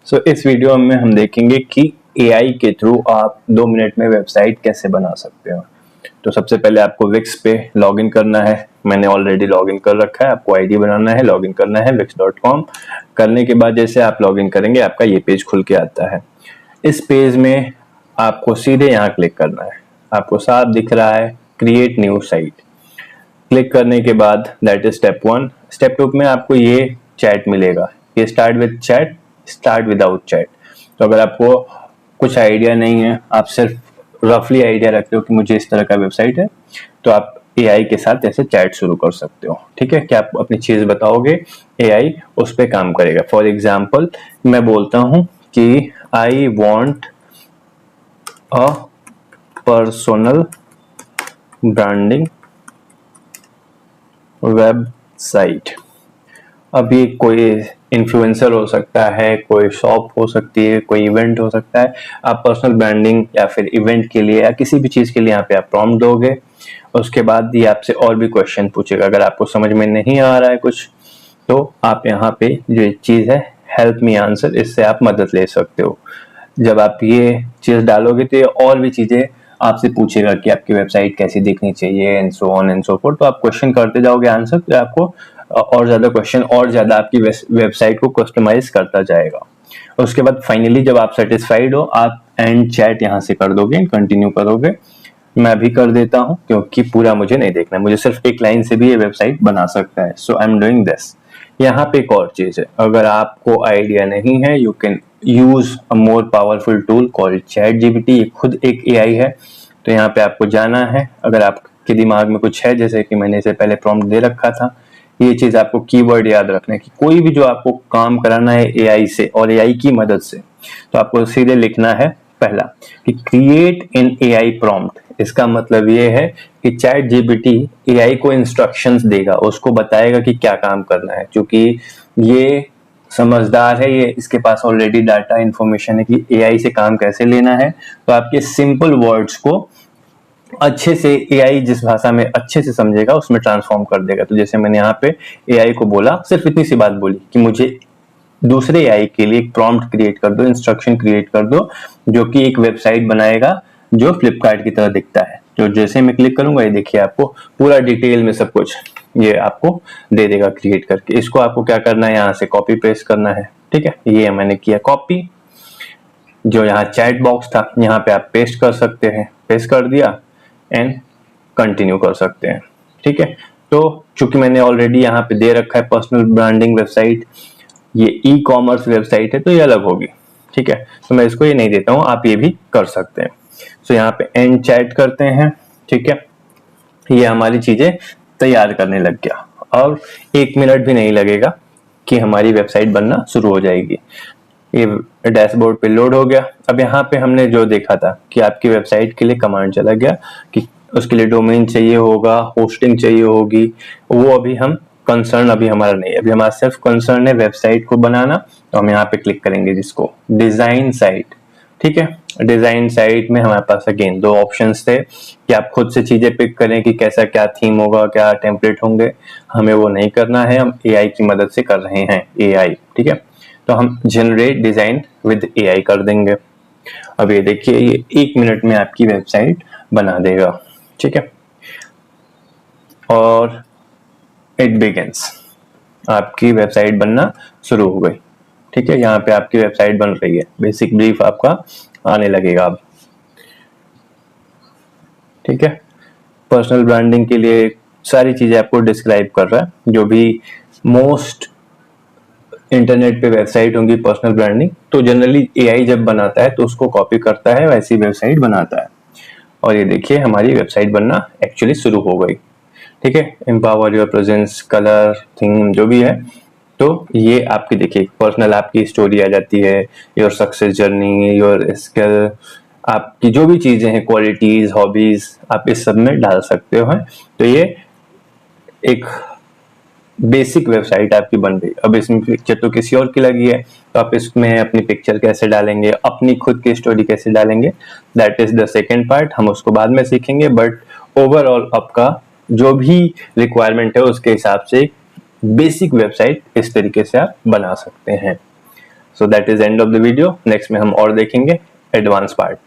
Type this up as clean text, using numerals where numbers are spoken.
इस वीडियो में हम देखेंगे कि एआई के थ्रू आप 2 मिनट में वेबसाइट कैसे बना सकते हो। तो सबसे पहले आपको विक्स पे लॉगिन करना है। मैंने ऑलरेडी लॉगिन कर रखा है। आपको आईडी बनाना है, लॉगिन करना है wix.com। करने के बाद जैसे आप लॉगिन करेंगे आपका ये पेज खुल के आता है। इस पेज में आपको सीधे यहाँ क्लिक करना है। आपको साफ दिख रहा है क्रिएट न्यू साइट। क्लिक करने के बाद दैट इज स्टेप 1। स्टेप 2 में आपको ये चैट मिलेगा, ये start with chat, start without chat. तो अगर आपको कुछ आइडिया नहीं है, आप सिर्फ रफली आइडिया रखते हो कि मुझे इस तरह का वेबसाइट है, तो आप एआई के साथ ऐसे चैट शुरू कर सकते हो। ठीक है, कि आप अपनी चीज बताओगे, एआई उस पर काम करेगा। फॉर एग्जाम्पल मैं बोलता हूं कि I want a personal branding website. अब ये कोई इन्फ्लुएंसर हो सकता है, कोई शॉप हो सकती है, कोई इवेंट हो सकता है। आप पर्सनल ब्रांडिंग या फिर इवेंट के लिए या किसी भी चीज के लिए यहाँ पे आप प्रॉम्प्ट दोगे। उसके बाद ये आपसे और भी क्वेश्चन पूछेगा। अगर आपको समझ में नहीं आ रहा है कुछ, तो आप यहाँ पे जो चीज है हेल्प मी आंसर, इससे आप मदद ले सकते हो। जब आप ये चीज डालोगे तो ये और भी चीजें आपसे पूछेगा कि आपकी वेबसाइट कैसी दिखनी चाहिए and so on and so fourth. तो आप क्वेश्चन करते जाओगे आंसर, तो आपको और ज्यादा क्वेश्चन और ज्यादा आपकी वेबसाइट को कस्टमाइज करता जाएगा। उसके बाद फाइनली जब आप सेटिस्फाइड हो, आप एंड चैट यहाँ से कर दोगे, कंटिन्यू करोगे। मैं भी कर देता हूँ क्योंकि पूरा मुझे नहीं देखना, मुझे सिर्फ एक लाइन से भी ये वेबसाइट बना सकता है। सो आई एम डूइंग दिस। यहाँ पे एक और चीज है, अगर आपको आइडिया नहीं है, you can use a more powerful tool called chat GPT. ये खुद एक एआई है। तो यहाँ पे आपको जाना है। अगर आपके दिमाग में कुछ है, जैसे कि मैंने इसे पहले प्रॉम्प्ट दे रखा था, ये चीज आपको कीवर्ड याद रखना है कि कोई भी जो आपको काम कराना है एआई से और एआई की मदद से, तो आपको सीधे लिखना है पहला कि क्रिएट इन एआई प्रॉम्प्ट। इसका मतलब ये है कि चैट जीपीटी एआई को इंस्ट्रक्शंस देगा, उसको बताएगा कि क्या काम करना है। क्योंकि ये समझदार है, ये इसके पास ऑलरेडी डाटा इंफॉर्मेशन है कि एआई से काम कैसे लेना है। तो आपके सिंपल वर्ड्स को अच्छे से एआई जिस भाषा में अच्छे से समझेगा उसमें ट्रांसफॉर्म कर देगा। तो जैसे मैंने यहाँ पे एआई को बोला, सिर्फ इतनी सी बात बोली कि मुझे दूसरे एआई के लिए एक प्रॉम्प्ट क्रिएट कर दो, इंस्ट्रक्शन क्रिएट कर दो, जो कि एक वेबसाइट बनाएगा जो फ्लिपकार्ट की तरह दिखता है। तो जैसे मैं क्लिक करूंगा, ये देखिए आपको पूरा डिटेल में सब कुछ ये आपको दे देगा क्रिएट करके। इसको आपको क्या करना है, यहाँ से कॉपी पेस्ट करना है। ठीक है, ये मैंने किया कॉपी। जो यहाँ चैट बॉक्स था यहाँ पे आप पेस्ट कर सकते हैं, पेस्ट कर दिया एंड कंटिन्यू कर सकते हैं। ठीक है, तो चूंकि मैंने ऑलरेडी यहाँ पे दे रखा है पर्सनल ब्रांडिंग वेबसाइट, ये ई कॉमर्स वेबसाइट है तो ये अलग होगी। ठीक है, तो मैं इसको ये नहीं देता हूँ, आप ये भी कर सकते हैं। सो यहाँ पे एंड चैट करते हैं। ठीक है, ये हमारी चीजें तैयार करने लग गया और 1 मिनट भी नहीं लगेगा कि हमारी वेबसाइट बनना शुरू हो जाएगी। ये डैशबोर्ड पे लोड हो गया। अब यहाँ पे हमने जो देखा था कि आपकी वेबसाइट के लिए कमांड चला गया कि उसके लिए डोमेन चाहिए होगा, होस्टिंग चाहिए होगी, वो अभी हम कंसर्न अभी हमारा नहीं है। अभी हमारा सिर्फ कंसर्न है वेबसाइट को बनाना। तो हम यहाँ पे क्लिक करेंगे जिसको डिजाइन साइट। ठीक है, डिजाइन साइट में हमारे पास अगेन 2 ऑप्शंस थे कि आप खुद से चीजें पिक करें कि कैसा क्या थीम होगा, क्या टेम्पलेट होंगे। हमें वो नहीं करना है, हम एआई की मदद से कर रहे हैं एआई। ठीक है, तो हम जनरेट डिजाइन विद एआई कर देंगे। अब ये देखिए, ये 1 मिनट में आपकी वेबसाइट बना देगा। ठीक है, और इट बिगिंस, आपकी वेबसाइट बनना शुरू हो गई। ठीक है, यहाँ पे आपकी वेबसाइट बन रही है। बेसिक ब्रीफ आपका आने लगेगा अब। ठीक है, पर्सनल ब्रांडिंग के लिए सारी चीजें आपको डिस्क्राइब कर रहा है। जो भी मोस्ट इंटरनेट पे वेबसाइट होंगी पर्सनल ब्रांडिंग, तो जनरली एआई जब बनाता है तो उसको कॉपी करता है, वैसी वेबसाइट बनाता है। और ये देखिए हमारी वेबसाइट बनना एक्चुअली शुरू हो गई। ठीक है, empower your presence, colour, theme जो भी है। तो ये आपकी देखिए पर्सनल आपकी स्टोरी आ जाती है, your success journey, your skill, आपकी जो भी चीजें हैं, क्वालिटीज, हॉबीज, आप इस सब में डाल सकते हो। तो ये एक बेसिक वेबसाइट आपकी बन गई। अब इसमें पिक्चर तो किसी और की लगी है, तो आप इसमें अपनी पिक्चर कैसे डालेंगे, अपनी खुद की स्टोरी कैसे डालेंगे, that is the second part. हम उसको बाद में सीखेंगे। बट ओवरऑल आपका जो भी रिक्वायरमेंट है उसके हिसाब से बेसिक वेबसाइट इस तरीके से आप बना सकते हैं। So that is end of the video. Next में हम और देखेंगे एडवांस पार्ट।